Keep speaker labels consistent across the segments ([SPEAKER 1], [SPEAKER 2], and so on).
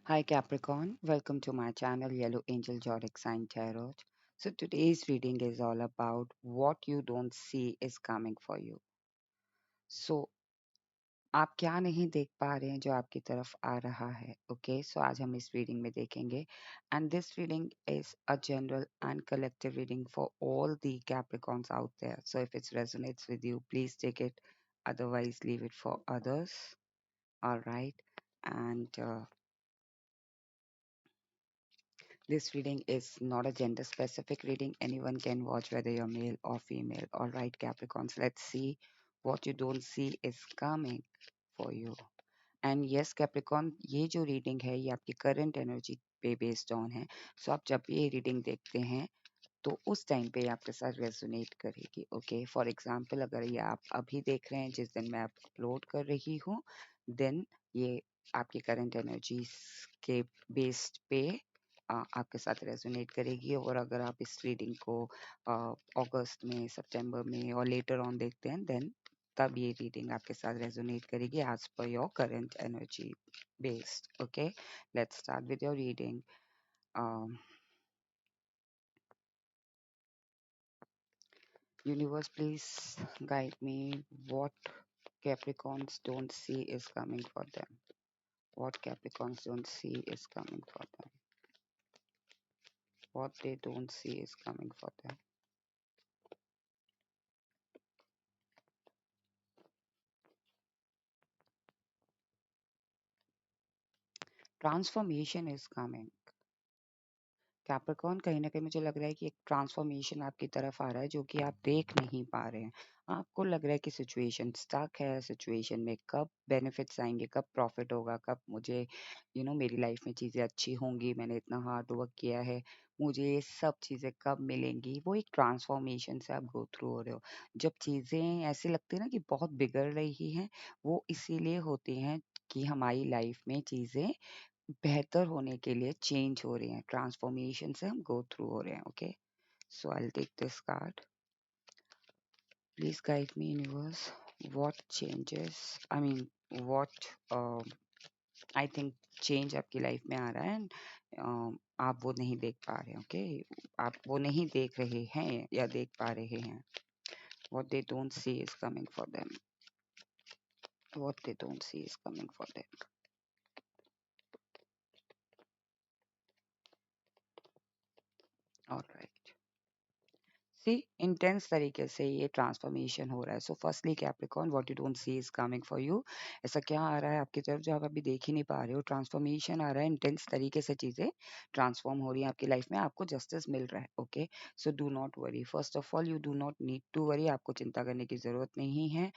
[SPEAKER 1] Hi Capricorn, welcome to my channel Yellow Angel Zodiac Sign Tarot. So today's reading is all about what you don't see is coming for you. So आप क्या नहीं देख पा रहे हैं जो आपकी तरफ आ रहा है. ओके, सो आज हम इस रीडिंग में देखेंगे and this reading is a general and collective reading for all the Capricorns out there. So if it's resonates with you please take it, otherwise leave it for others. All right. And this reading is not a gender specific reading. Anyone can watch, whether you're male or female. All right, Capricorns, let's see what you don't see is coming for you. And yes Capricorn, ये जो reading है ये आपकी current energy पे based on है. सो आप जब ये रीडिंग देखते हैं तो उस टाइम पे आपके साथ रेजोनेट करेगी. ओके, फॉर एग्जांपल अगर ये आप अभी देख रहे हैं जिस दिन मैं अपलोड कर रही हूँ, देन ये आपकी करंट एनर्जी के बेस्ड पे आपके साथ रेजोनेट करेगी. और अगर आप इस रीडिंग को अगस्त में, सितंबर में और लेटर ऑन देखते हैं, देन तब ये रीडिंग आपके साथ रेजोनेट करेगी as per your current energy based. Okay, let's start with your reading. Universe, please guide me. What Capricorns don't see is coming for them. What Capricorns don't see is coming for them. What they don't see is coming for them. Transformation is coming. Capricorn, कहीं न कहीं मुझे लग रहा है कि एक transformation आपकी तरफ आ रहा है जो कि आप देख नहीं पा रहे हैं. आपको लग रहा है कि सिचुएशन स्टक है, सिचुएशन में कब बेनिफिट्स आएँगे, कब प्रॉफ़िट होगा, कब मुझे मेरी लाइफ़ में चीज़ें अच्छी होंगी, मैंने इतना हार्ड वर्क किया है, मुझे ये सब चीज़ें कब मिलेंगी. वो एक ट्रांसफॉर्मेशन से आप गो थ्रू हो रहे हो. जब चीज़ें ऐसी लगती है ना कि बहुत बिगड़ रही हैं, वो इसीलिए होती हैं कि हमारी लाइफ़ में चीज़ें बेहतर होने के लिए चेंज हो रहे हैं. ट्रांसफॉर्मेशन से हम गो थ्रू हो रहे हैं. Okay, so I will take this card. Please guide me universe. What changes, I mean what, I think change आपकी लाइफ में आ रहा है एंड आप वो नहीं देख पा रहे हैं. ओके, आप वो नहीं देख रहे हैं या देख पा रहे हैं. What they don't see is coming for them. What they don't see is coming for them. Alright. See, intense तरीके से ये ट्रांसफॉर्मेशन हो रहा है. So firstly Capricorn, what you don't see is coming for you. ऐसा क्या आ रहा है आपकी तरफ जो आप अभी देख ही नहीं पा रहे हो. ट्रांसफॉर्मेशन आ रहा है, इंटेंस तरीके से चीजें ट्रांसफॉर्म हो रही हैं आपकी लाइफ में, आपको जस्टिस मिल रहा है. Okay, so do not worry. First of all, you do not need to worry. आपको चिंता करने की जरूरत नहीं है.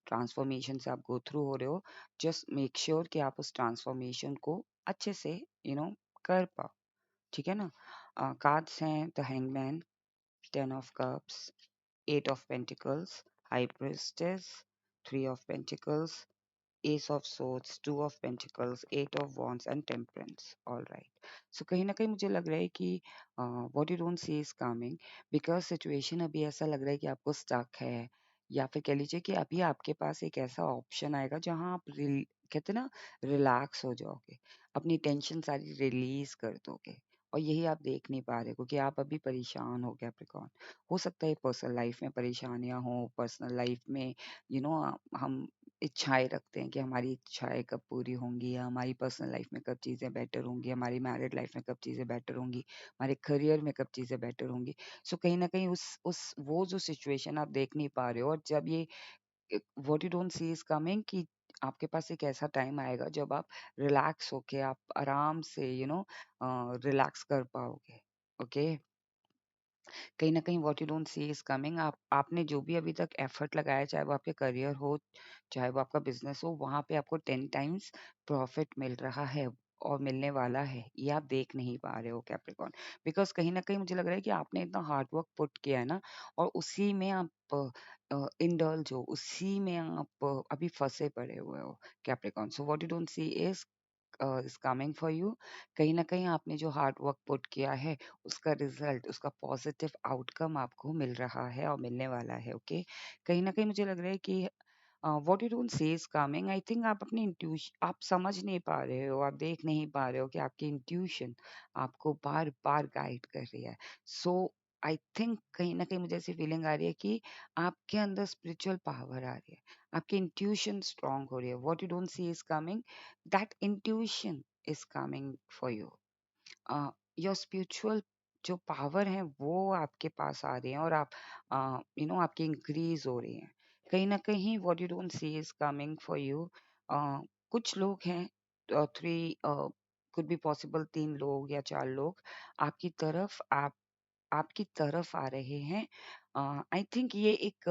[SPEAKER 1] ट्रांसफॉर्मेशन से आप गो थ्रू हो रहे हो. जस्ट मेक श्योर कि आप उस ट्रांसफॉर्मेशन को अच्छे से कर पाओ. ठीक है ना. कार्ड्स हैं the hangman, ten of cups, Eight of Pentacles, High Priestess, Three of Pentacles, Ace of Swords, Two of Pentacles, Eight of Wands and Temperance. All right. So कहीं ना कहीं मुझे लग रहा है कि what you don't see is coming, because situation अभी ऐसा लग रहा है कि आपको stuck है, या फिर कह लीजिए कि अभी आपके पास एक ऐसा ऑप्शन आएगा जहां आप कहते हैं ना, रिलैक्स हो जाओगे, अपनी टेंशन सारी रिलीज कर दोगे. और यही आप देख नहीं पा रहे क्योंकि आप अभी परेशान हो गया. हो सकता है पर्सनल लाइफ में परेशानियां हो, पर्सनल लाइफ में यू नो हम इच्छाएं रखते हैं कि हमारी इच्छाएं कब पूरी होंगी, या हमारी पर्सनल लाइफ में कब चीज़ें बेटर होंगी, हमारी मैरिड लाइफ में कब चीज़ें बेटर होंगी, हमारे करियर में कब चीज़ें बेटर होंगी. सो कहीं ना कहीं उस वो जो सिचुएशन आप देख नहीं पा रहे हो, और जब ये what you don't see is coming कि आपके पास एक ऐसा टाइम आएगा जब आप रिलैक्स होके, आप आराम से रिलैक्स कर पाओगे. ओके, कहीं न कहीं what you don't C is coming. आपने जो भी अभी तक एफर्ट लगाया, चाहे वो आपके करियर हो, चाहे वो आपका बिज़नेस हो, वहाँ पे आपको 10 टाइम्स प्रॉफ़िट मिल रहा है और मिलने वाला है. ये आप देख नहीं पा रहे हो कैप्रिकॉर्न. बिकॉज़ कहीं न कहीं मुझे लग रहा है कि आपने इतना हार्ड वर्क पुट किया है ना, और उसी में आप इंडल्ज हो, उसी में आप अभी फँसे पड़े हुए हो Capricorn. So what you don't C is coming for you. कहीं न कहीं आपने जो हार्ड वर्क पुट किया है, उसका रिज़ल्ट, उसका पॉज़िटिव आउटकम आपको मिल रहा है और मिलने वाला है. ओके, कहीं न कहीं मुझे लग रहा है कि what you don't say is coming. I think आप अपनी इंट्यूशन आप समझ नहीं पा रहे हो, आप देख नहीं पा रहे हो कि आपकी इंट्यूशन आपको बार बार गाइड कर रही है। सो आई थिंक कहीं ना कहीं मुझे ऐसी फीलिंग आ रही है कि आपके अंदर स्पिरिचुअल पावर आ रही है, आपकी इंट्यूशन स्ट्रांग हो रही है। What you don't see is coming, that intuition is coming for you. Your spiritual जो पावर है वो आपके पास आ रही है, और आप आपकी इंक्रीज हो रही है। कहीं ना कहीं what you don't see is coming for you. कुछ लोग हैं, थ्री कुड बी पॉसिबल, 3 लोग या 4 लोग आपकी तरफ आपकी तरफ आ रहे हैं। आई थिंक ये एक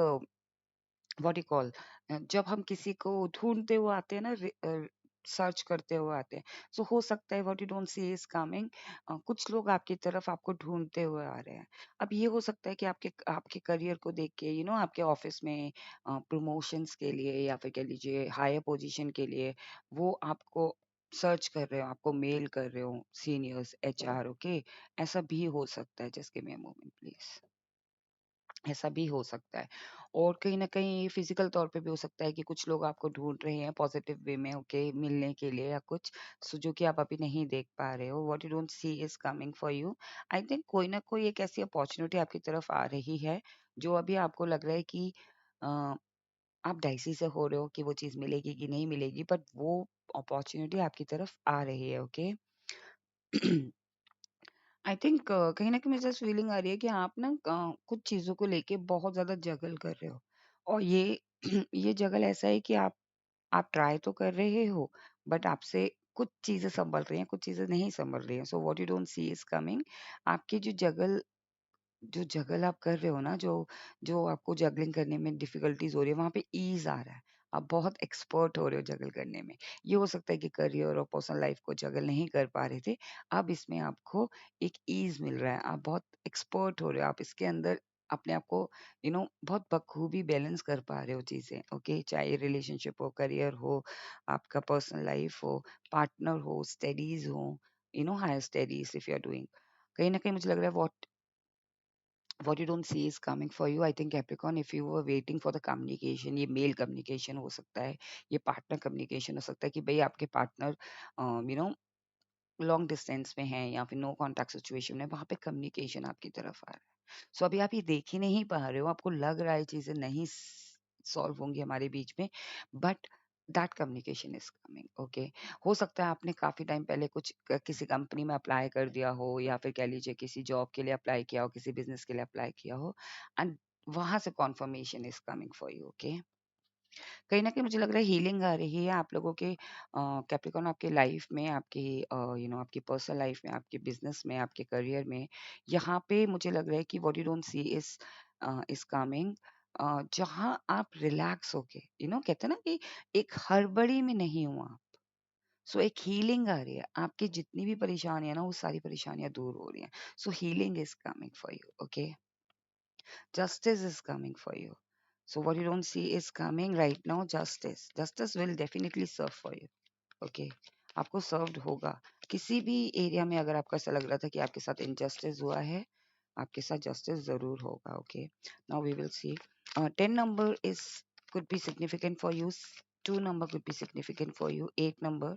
[SPEAKER 1] व्हाट यू कॉल, जब हम किसी को ढूंढते हुए आते हैं ना, सर्च करते हुए आते हैं, सो हो सकता है what you don't see is coming, कुछ लोग आपकी तरफ आपको ढूंढते हुए आ रहे हैं। अब ये हो सकता है कि आपके आपके करियर को देख के, आपके ऑफिस में प्रमोशंस के लिए, या फिर कह लीजिए हायर पोजीशन के लिए वो आपको सर्च कर रहे हो, आपको मेल कर रहे हो, सीनियर्स, एचआर, ओके। ऐसा भी हो सकता है, just give me a moment please. ऐसा भी हो सकता है। और कहीं न कहीं फिज़िकल तौर पे भी हो सकता है कि कुछ लोग आपको ढूँढ रहे हैं पॉज़िटिव वे में, ओके, मिलने के लिए या कुछ, सो जो कि आप अभी नहीं देख पा रहे हो। What you don't C is coming for you. I think कोई ना कोई एक ऐसी अपॉर्च्युनिटी आपकी तरफ आ रही है, जो अभी आपको लग रहा है कि अ, आप डाइसी से हो रहे हो कि वो चीज़ मिलेगी कि नहीं मिलेगी, बट वो अपॉर्च्युनिटी आपकी तरफ आ रही है, ओके। आई थिंक कहीं न कहीं मुझे ऐसी फीलिंग आ रही है कि आप ना कुछ चीज़ों को लेके बहुत ज़्यादा जगल कर रहे हो, और ये ये जगल ऐसा है कि आप ट्राई तो कर रहे हो, बट आपसे कुछ चीज़ें सँभल रही हैं, कुछ चीज़ें नहीं सँभल रही हैं। So what you don't C is coming. आपकी जो जगल आप कर रहे हो ना, जो जो आपको जगलिंग करने में डिफ़िकल्टीज़ हो रही है, वहाँ पे ईज़ आ रहा है। आप बहुत एक्सपर्ट हो रहे हो जगल करने में। ये हो सकता है कि करियर और पर्सनल लाइफ़ को जगल नहीं कर पा रहे थे, अब इसमें आपको एक ईज़ मिल रहा है। आप बहुत एक्सपर्ट हो रहे हो, आप इसके अंदर अपने आप को बहुत बखूबी बैलेंस कर पा रहे हो चीज़ें, ओके? चाहे रिलेशनशिप हो, करियर हो, आपका पर्सनल लाइफ़ हो, पार्टनर हो, स्टडीज़ हो, higher studies if you are doing. कहीं न कहीं मुझे लग रहा है what you don't see is coming for you. I think Capricorn, if you were waiting for the communication, ये मेल कम्युनिकेशन हो सकता है, ये पार्टनर कम्युनिकेशन हो सकता है कि भई आपके partner you know long distance में हैं या फिर नो कॉन्टैक्ट सिचुएशन में, वहाँ पे कम्युनिकेशन आपकी तरफ आ रहा है। सो अभी आप ये देख ही नहीं पा रहे हो, आपको लग रहा है चीज़ें नहीं सॉल्व होंगी हमारे बीच में, but that communication is coming, okay. हो सकता है आपने काफ़ी टाइम पहले कुछ किसी कंपनी में अप्लाई कर दिया हो, या फिर कह लीजिए किसी जॉब के लिए अप्लाई किया हो, किसी बिज़नेस के लिए अप्लाई किया हो, एंड वहाँ से confirmation is coming for you, okay. कहीं न कहीं मुझे लग रहा है हीलिंग आ रही है आप लोगों के कैप्रिकॉर्न, आपके लाइफ में, आपकी आपकी पर्सनल लाइफ में, आपके बिज़नेस में, आपके करियर में। यहाँ पे मुझे लग रहा है कि what you don't C is coming, जहाँ आप रिलैक्स होके, कहते हैं ना कि एक हड़बड़ी में नहीं हो आप। सो एक हीलिंग आ रही है। आपकी जितनी भी परेशानियाँ ना, वो सारी परेशानियाँ दूर हो रही हैं। सो healing is coming for you, okay? Justice is coming for you. So what you don't see is coming right now, justice. Justice will definitely serve for you. Okay. आपको सर्व्ड होगा। किसी भी एरिया में अगर आपको ऐसा लग रहा था कि आपके साथ इनजस्टिस हुआ है, आपके साथ जस्टिस ज़रूर होगा, okay? Now we will see. 10 number is could be significant for you. 2 number could be significant for you. 8 number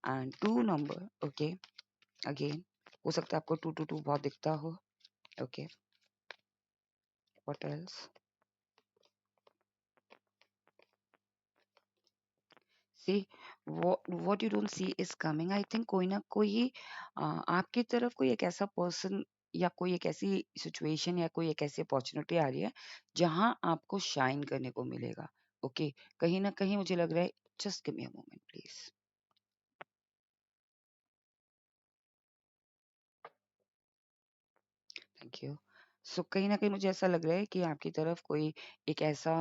[SPEAKER 1] and 2 number, okay? Again, हो सकता है आपको 222 बहुत दिखता हो, okay? What else? See what you don't see is coming. I think कोई ना कोई आपकी तरफ कोई एक ऐसा पर्सन या कोई एक ऐसी सिचुएशन या कोई एक ऐसी अपॉर्चुनिटी आ रही है, जहां आपको शाइन करने को मिलेगा, ओके। कहीं ना कहीं मुझे लग रहा है, just give me a moment please. Thank you. So कहीं ना कहीं मुझे ऐसा लग रहा है कि आपकी तरफ कोई एक ऐसा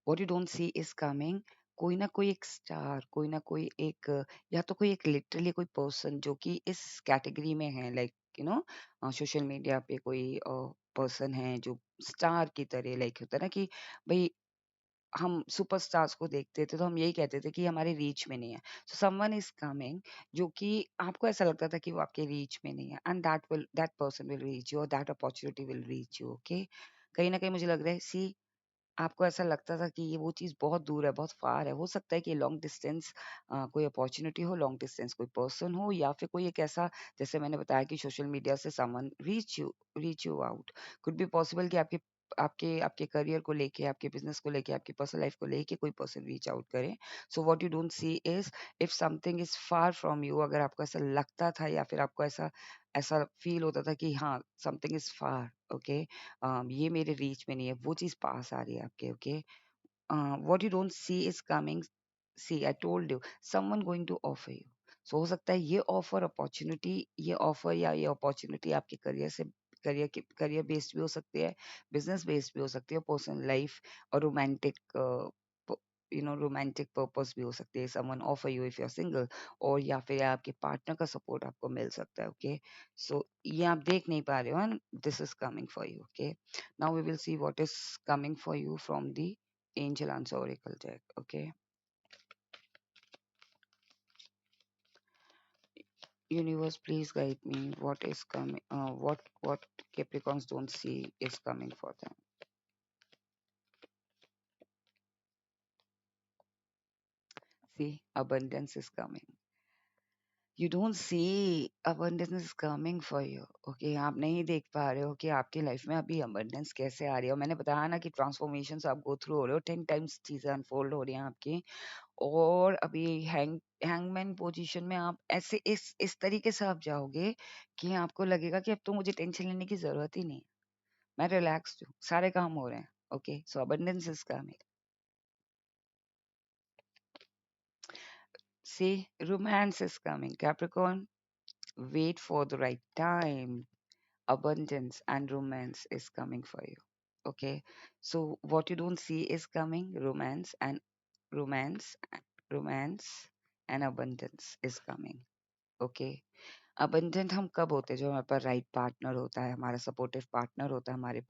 [SPEAKER 1] what you don't see is coming, कोई ना कोई एक स्टार, कोई ना कोई एक या तो कोई एक लिटरली कोई पर्सन जो कि इस कैटेगरी में है, लाइक सोशल मीडिया पे कोई पर्सन है जो स्टार की तरह, लाइक होता है ना कि भाई हम सुपरस्टार्स को देखते थे तो हम यही कहते थे कि हमारे रीच में नहीं है। सो समवन इज कमिंग जो कि आपको ऐसा लगता था कि वो आपके रीच में नहीं है, and that person will reach you, और that opportunity will reach you, okay. कहीं ना कहीं मुझे लग रहा है, सी आपको ऐसा लगता था कि ये वो चीज़ बहुत दूर है, बहुत फार है। हो सकता है कि लॉन्ग डिस्टेंस कोई अपॉर्च्युनिटी हो, लॉन्ग डिस्टेंस कोई पर्सन हो, या फिर कोई एक ऐसा, जैसे मैंने बताया कि सोशल मीडिया से someone reach you out. Could be possible कि आपके आपके आपके करियर को लेके, आपके बिज़नेस को लेके, आपकी पर्सनल लाइफ़ को लेके कोई पर्सन रीच आउट करे। So what you don't C is, if something is far from you, अगर आपको ऐसा लगता था या फिर आपको ऐसा ऐसा फ़ील होता था कि हाँ, समथिंग इज़ फार, ओके, ये मेरे रीच में नहीं है, वो चीज़ पास आ रही है आपके, okay. What you don't see is coming. See, I told you, someone going to offer you. So हो सकता है ये ऑफर अपॉर्चुनिटी, ये ऑफर या ये अपॉर्चुनिटी आपके करियर से, करियर बेस्ड भी हो सकती है, बिजनेस बेस्ड भी हो सकती है, पर्सनल लाइफ और रोमांटिक, रोमांटिक पर्पस भी हो सकती है। Someone offer you if you are single, और या फिर आपके पार्टनर का सपोर्ट आपको मिल सकता है, ओके। सो ये आप देख नहीं पा रहे हो, this is coming for you, okay. Now we will see what is coming for you from the Angel Answer Oracle deck. Okay, Universe, please guide me. What is coming? What Capricorns don't see is coming for them. See, abundance is coming. You don't see abundance is coming for you. Okay, आप नहीं देख पा रहे हो कि आपकी life में अभी abundance कैसे आ रही है। और मैंने बताया ना कि ट्रांसफॉर्मेशन आप गो थ्रू हो रहे हो, 10 टाइम्स चीजें अनफोल्ड हो रही हैं आपकी। और अभी हैंगमैन पोजीशन में आप ऐसे इस तरीके से आप जाओगे कि आपको लगेगा कि अब तो मुझे टेंशन लेने की जरूरत ही नहीं है, मैं रिलैक्स्ड हूँ, सारे काम हो रहे हैं। Okay, so abundance is coming. See, romance is coming Capricorn, wait for the right time, abundance and romance is coming for you, okay. So what you don't see is coming, romance romance and abundance is coming, okay. Abundant हम कब होते हैं? जब हमारे पास right partner होता है, हमारा supportive partner होता है हमारे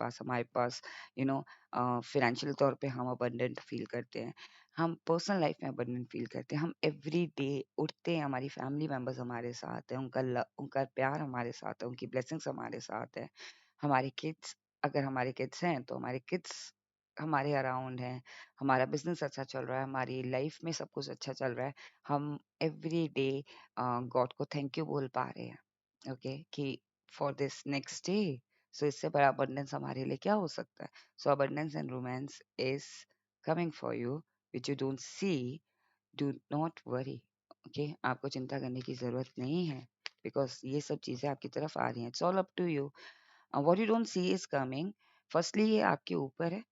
[SPEAKER 1] पास यू नो फाइनेंशियल तौर पे हम अबंडेंट फील करते हैं, हम पर्सनल लाइफ में अबंडेंट फील करते हैं, हम एवरी डे उठते हैं, हमारी फैमिली मेंबर्स हमारे साथ हैं, उनका प्यार हमारे साथ है, उनकी ब्लेसिंग्स हमारे साथ है, हमारे किड्स, अगर हमारे किड्स हैं तो हमारे किड्स हमारे अराउंड हैं, हमारा बिजनेस अच्छा चल रहा है, हमारी लाइफ में सब कुछ अच्छा चल रहा है, हम एवरी डे गॉड को थैंक यू बोल पा रहे हैं, ओके, कि for this next day. So इससे बड़ा अबंडेंस हमारे लिए क्या हो सकता है? So abundance and romance is coming for you, which you don't see. Do not worry, okay, आपको चिंता करने की जरूरत नहीं है, बिकॉज ये सब चीजें आपकी तरफ आ रही हैं। It's all up to you. What you don't see is coming. Firstly ये आपके ऊपर है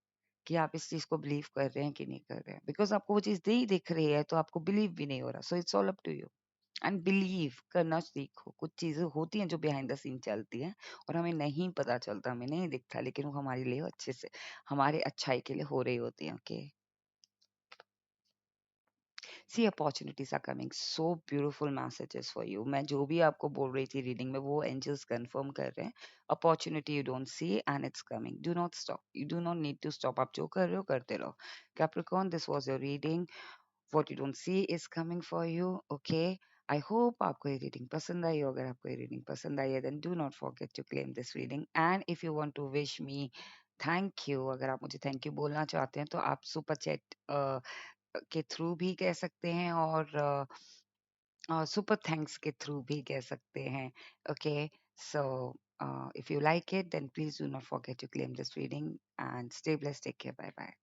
[SPEAKER 1] कि आप इस चीज को बिलीव कर रहे हैं कि नहीं कर रहे हैं, बिकॉज आपको वो चीज नहीं दिख रही है तो आपको बिलीव भी नहीं हो रहा। So it's all up to you, and believe करना सीखो। कुछ चीजें होती हैं जो बिहाइंड द सीन चलती हैं और हमें नहीं पता चलता, हमें नहीं दिखता, लेकिन वो हमारे लिए अच्छे से, हमारे अच्छाई के लिए हो रही होती हैं, okay. See, opportunities are coming, so beautiful messages for you. मैं जो भी आपको बोल रही थी रीडिंग में, वो एंजल्स कंफर्म कर रहे हैं। Opportunity you don't see and it's coming, do not stop, you do not need to stop, आप जो कर रहे हो करते रहो। Capricorn, this was your reading. What you don't see is coming for you, okay. I hope आपको ये reading पसंद आई हो। अगर आपको ये रीडिंग पसंद आई है, then do not forget to claim this reading, and if you want to wish me thank you, अगर आप मुझे थैंक यू बोलना चाहते हैं तो आप सुपर चैट के थ्रू भी कह सकते हैं, और सुपर थैंक्स के थ्रू भी कह सकते हैं, okay. So if you like it, then please do not forget to claim this reading and stay blessed. Take care. Bye bye.